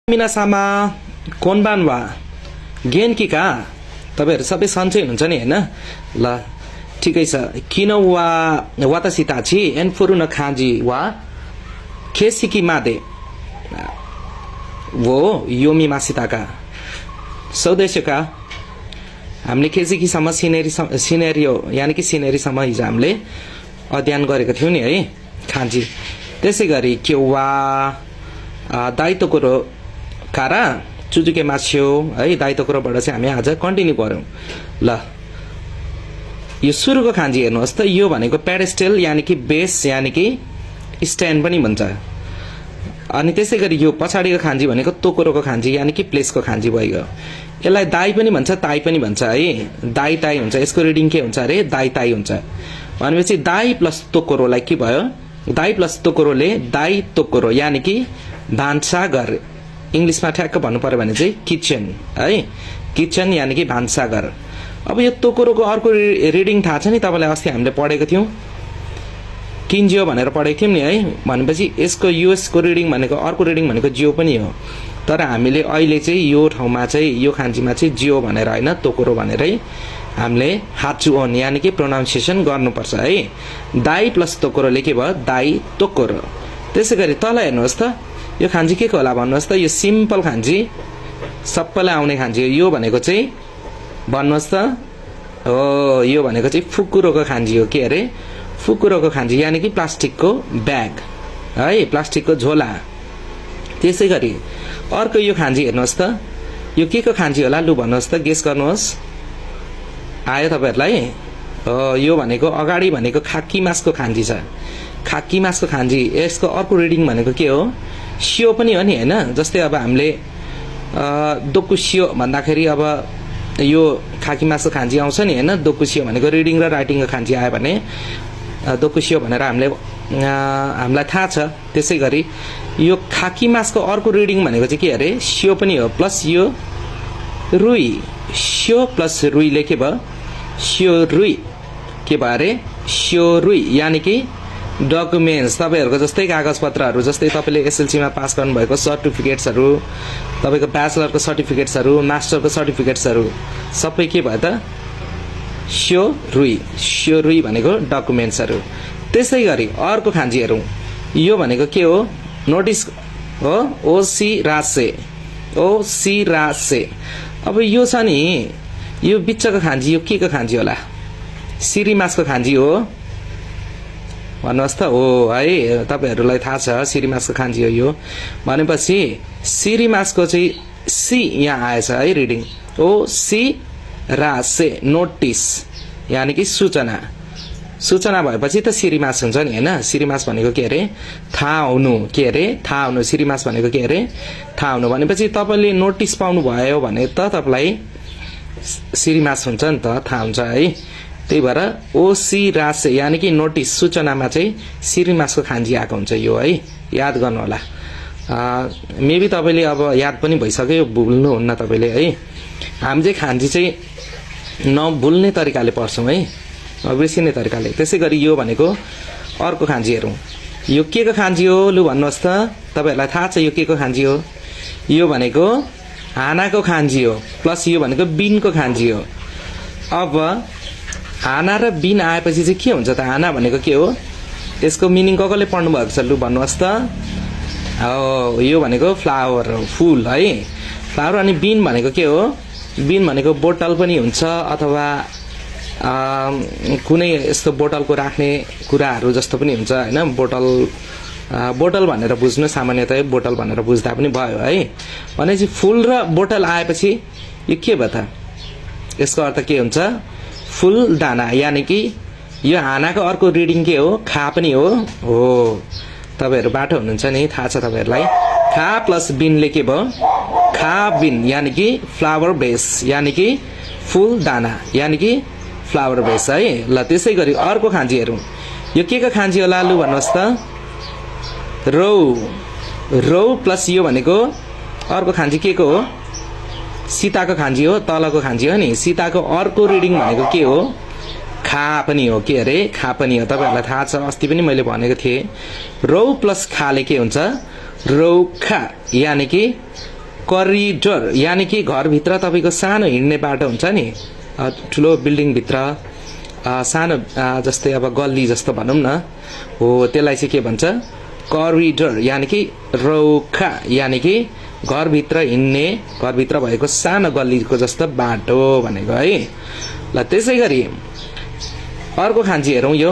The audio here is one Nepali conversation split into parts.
मिनासामा कोनबानवा गेनकीका तपाईहरु सबै सन्चै हुनुहुन्छ नि हैन ल ठिकै छ किन वा वातासिताची एनफुरुन खाजी वा खेसिकी मादे वो योमी मासिताका सौदेशका हामीले खेसिकी सम्म सिनेरियो यानी कि सिनेरी सम्म हिजो हामीले अध्ययन गरेको थियौ नि है खाजी त्यसैगरी क्युवा दाइतो कुरो कारा चुजुके माछ्यो है दाइतो कुरोबाट चाहिँ हामी आज कन्टिन्यू गरौँ ल यो सुरुको खान्जी हेर्नुहोस् त यो भनेको पेडेस्टल यानी कि बेस यानी कि स्ट्यान्ड पनि भन्छ अनि त्यसैगरी यो पछाडीको खान्जी भनेको तोकोरोको खान्जी यानी कि प्लेसको खान्जी भइगयो यसलाई दाइ पनि भन्छ ताई पनि भन्छ है दाइ ताई हुन्छ यसको रिडिङ के हुन्छ अरे दाइ ताई हुन्छ भनेपछि दाइ प्लस तोकोरोलाई के भयो दाइ प्लस तोकोरोले दाइ तोकोरो यानी कि भान्साघर इंग्लिशमा ठ्याक्क भन्नु पर्यो भने चाहिँ किचन है किचन यानी कि भान्साघर अब यो तोकोरोको अर्को रिडिङ थाहा छ नि तपाईलाई अस्ति हामीले पढेको थियौं किन्जियो भनेर पढेको थियौं नि है भनेपछि यसको यूएस को रिडिङ भनेको अर्को रिडिङ भनेको जियो पनि हो तर हामीले अहिले चाहिँ यो ठाउँमा चाहिँ यो खान्जीमा चाहिँ जियो भनेर हैन तोकोरो भनेरै हामीले हाचु ओन यानी कि प्रोनाउन्सिएसन गर्नुपर्छ है दाइ प्लस तोकोरोले के भयो दाइ तोकोरो त्यसैगरी तल हेर्नुहोस् त यो खान्जी के होला भन्नुहोस् त यो सिम्पल खान्जी सबैलाई आउने खान्जी हो यो भनेको चाहिँ भन्नुहोस् त हो यो भनेको चाहिँ फुकुरोको खान्जी हो के अरे फुकुरोको खान्जी यानी कि प्लास्टिकको ब्याग है प्लास्टिकको झोला त्यसैगरी अर्को यो खान्जी हेर्नुहोस् त यो के को खान्जी होला लु भन्नुहोस् त गेस गर्नुहोस् आयो तपाईहरुलाई यो भनेको अगाडि भनेको खाकी मासको खान्जी छ खाकी मासको खान्जी यसको अर्को रिडिङ भनेको के हो सियो पनि हो नि हैन जस्तै अब हामीले दोकुसियो भन्दाखेरि अब यो खाकी मासको खान्जी आउँछ नि हैन दोकुसियो भनेको रिडिङ र राइटिङको खान्जी आयो भने दोकुसियो भनेर हामीलाई थाहा छ त्यसैगरी यो खाकी मासको अर्को रिडिङ भनेको चाहिँ के अरे सियो पनि हो प्लस यो रुई सियो प्लस रुईले के भयो सियो रुई के भयो अरे सियो रुई यानी कि डकुमेन्ट्स तपाईहरुको जस्तै कागजपत्रहरु जस्तै तपाईले एसएलसी मा पास गर्नु भएको सर्टिफिकेट्सहरु तपाईको ब्याचलरको सर्टिफिकेट्सहरु मास्टरको सर्टिफिकेट्सहरु सबै के भयो त सियो रुई भनेको डकुमेन्ट्सहरु त्यसैगरी अर्को खान्जी हेरौं यो भनेको के हो नोटिस हो ओसी रासे अब यो छ नि यो बिचको खान्जी यो के को खान्जी होला सिरिमासको खान्जी हो भन्नुहोस् त हो है तपाईहरुलाई थाहा छ सिरिमासको खान्जी हो यो भनेपछि सिरिमासको चाहिँ सी यहाँ आएछ है रिडिङ ओ सी रासे नोटिस यानी कि सूचना भएपछि त सिरिमास हुन्छ नि हैन सिरिमास भनेको के अरे थाहा हुनु सिरिमास भनेको के अरे थाहा हुनु भनेपछि तपाईले नोटिस पाउनु भयो भने त तपाईलाई सिरिमास हुन्छ नि त थाहा हुन्छ है त्यही भएर ओसी रासे यानी कि नोटिस सूचनामा चाहिँ सिरिमासको खान्जी आएको हुन्छ यो है याद गर्नु होला मेबी तपाईले अब याद पनि भइसक्यो भुल्नु हुन्न तपाईले है हामी चाहिँ खान्जी चाहिँ नभुल्ने तरिकाले पढ्छौं है बिर्सिने तरिकाले त्यसैगरी यो भनेको अर्को खान्जी हेरौं यो के को खान्जी हो लु भन्नुहोस् त तपाईहरुलाई थाहा छ यो के को खान्जी हो यो भनेको हानाको खान्जी हो प्लस यो भनेको बिनको खान्जी हो अब हाना र बिन आएपछि चाहिँ के हुन्छ त हाना भनेको के हो यसको मिनिङ कसले पढ्नु भएको छ लु भन्नुहोस् त यो भनेको फ्लावर हो फूल है फ्लावर अनि बिन भनेको के हो बिन भनेको बोतल पनि हुन्छ अथवा कुनै यस्तो बोतलको राख्ने कुराहरु जस्तो पनि हुन्छ हैन बोतल भनेर बुझ्नु सामान्यतया बोतल भनेर बुझ्दा पनि भयो है भनेपछि फूल र बोतल आएपछि यो के भयो त यसको अर्थ के हुन्छ फूल दाना यानी कि यो हानाको अर्को रिडिङ के हो खा पनि हो तपाईहरु बाटो हुनुहुन्छ नि थाहा छ तपाईहरुलाई खा प्लस बिनले के भयो खा बिन यानी कि फ्लावर बेस यानी कि फूल दाना यानी कि फ्लावर बेस है ल त्यसैगरी अर्को खान्जी हेरौं यो के को खान्जी होला लु भन्नुहोस् त रौ प्लस यो भनेको अर्को खान्जी के को हो सीताको खान्जी हो तलको खान्जी हो नि सीताको अर्को रिडिङ भनेको के हो खा पनि हो के अरे खा पनि हो तपाईहरुलाई थाहा छ अस्ति पनि मैले भनेको थिए रौ प्लस खाले के हुन्छ रौखा यानी कि करिडोर यानी कि घरभित्र तपाईँको सानो हिँड्ने बाटो हुन्छ नि ठुलो बिल्डिङभित्र सानो जस्तै अब गल्ली जस्तो भनौँ न हो त्यसलाई चाहिँ के भन्छ करिडोर यानी कि रौखा यानी कि घरभित्र हिँड्ने घरभित्र भएको सानो गल्लीको जस्तो बाटो भनेको है ल त्यसै गरी अर्को खान्जी हेरौँ यो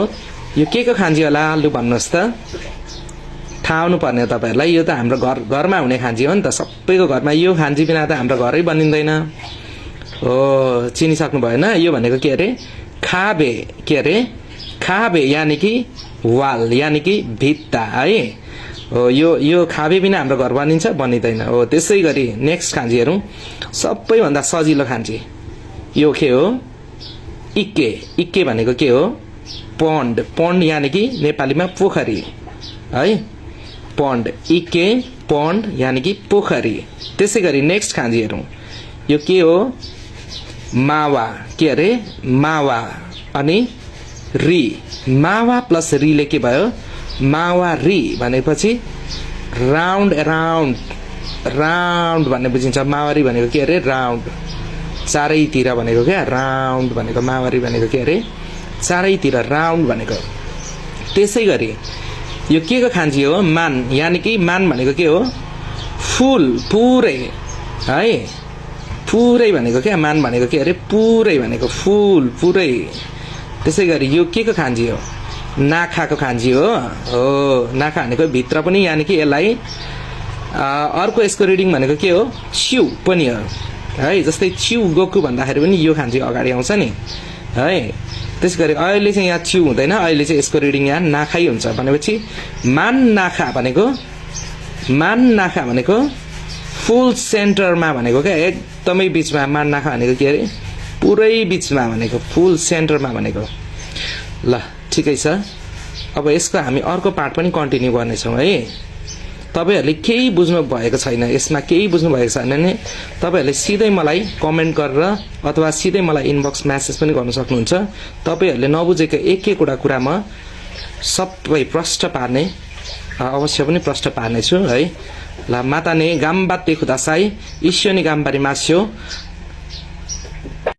के को खान्जी होला लु भन्नुहोस् त थाहा हुनु पर्ने तपाईहरुलाई यो त हाम्रो घरमा हुने खान्जी हो नि त सबैको घरमा यो खान्जी बिना त हाम्रो घरै बनिँदैन हो चिनिसक्नु भएन यो भनेको के अरे खाबे के अरे खाबे यानी कि वाल यानी कि भित्ता है हो यो खाबे बिना हाम्रो घर बनिन्छ बनिँदैन हो त्यसै गरी नेक्स्ट खान्जी हेरौँ सबैभन्दा सजिलो खान्जी यो के हो इक्के इक्के भनेको के हो पन्ड पन्ड यानी कि नेपालीमा पोखरी है पन्ड इक्के पन्ड यानी कि पोखरी त्यसै गरी नेक्स्ट खान्जी हेरौँ यो के हो मावा के अरे मावा अनि री मावा प्लस रीले के भयो मावा री भनेपछि राउन्ड राउन्ड राउन्ड भन्ने बुझिन्छ मावारी भनेको के अरे राउन्ड चारैतिर भनेको क्या राउन्ड भनेको मावारी भनेको के अरे चारैतिर राउन्ड भनेको त्यसै गरी यो के को खान्जी हो मान यानी कि मान भनेको के हो फुल पुरै है पुरै भनेको क्या मान भनेको के अरे पुरै भनेको फुल पुरै त्यसै गरी यो के को खान्जी हो नाखाको खान्जी हो हो नाखा भनेको भित्र पनि यानी कि यसलाई अर्को यसको रिडिङ भनेको के हो छिउ पनि हो है जस्तै छिउ गोकु भन्दाखेरि पनि यो खान्जी अगाडि आउँछ नि है त्यसैगरी अहिले चाहिँ यहाँ छिउ हुँदैन अहिले चाहिँ यसको रिडिङ यहाँ नाखै हुन्छ भनेपछि मान नाखा भनेको फुल सेन्टरमा भनेको क्या एकदमै बीचमा मान नाखा भनेको के अरे पुरै बीचमा भनेको फुल सेन्टरमा भनेको ल ठिकै छ अब यसको हामी अर्को पार्ट पनि कन्टिन्यू गर्नेछौँ है तपाईहरुले केही बुझ्नु भएको छैन यसमा केही बुझ्नु भएको छैन भने तपाईहरुले सिधै मलाई कमेन्ट गरेर अथवा सिधै मलाई इनबक्स मेसेज पनि गर्न सक्नुहुन्छ तपाईहरुले नबुझेको एक कुरामा सबै प्रश्न पार्ने अवश्य पनि प्रश्न पार्ने छु है ल माताने गाम्बाते खुदासाई ईश्वनी गाम्बारी मास्यो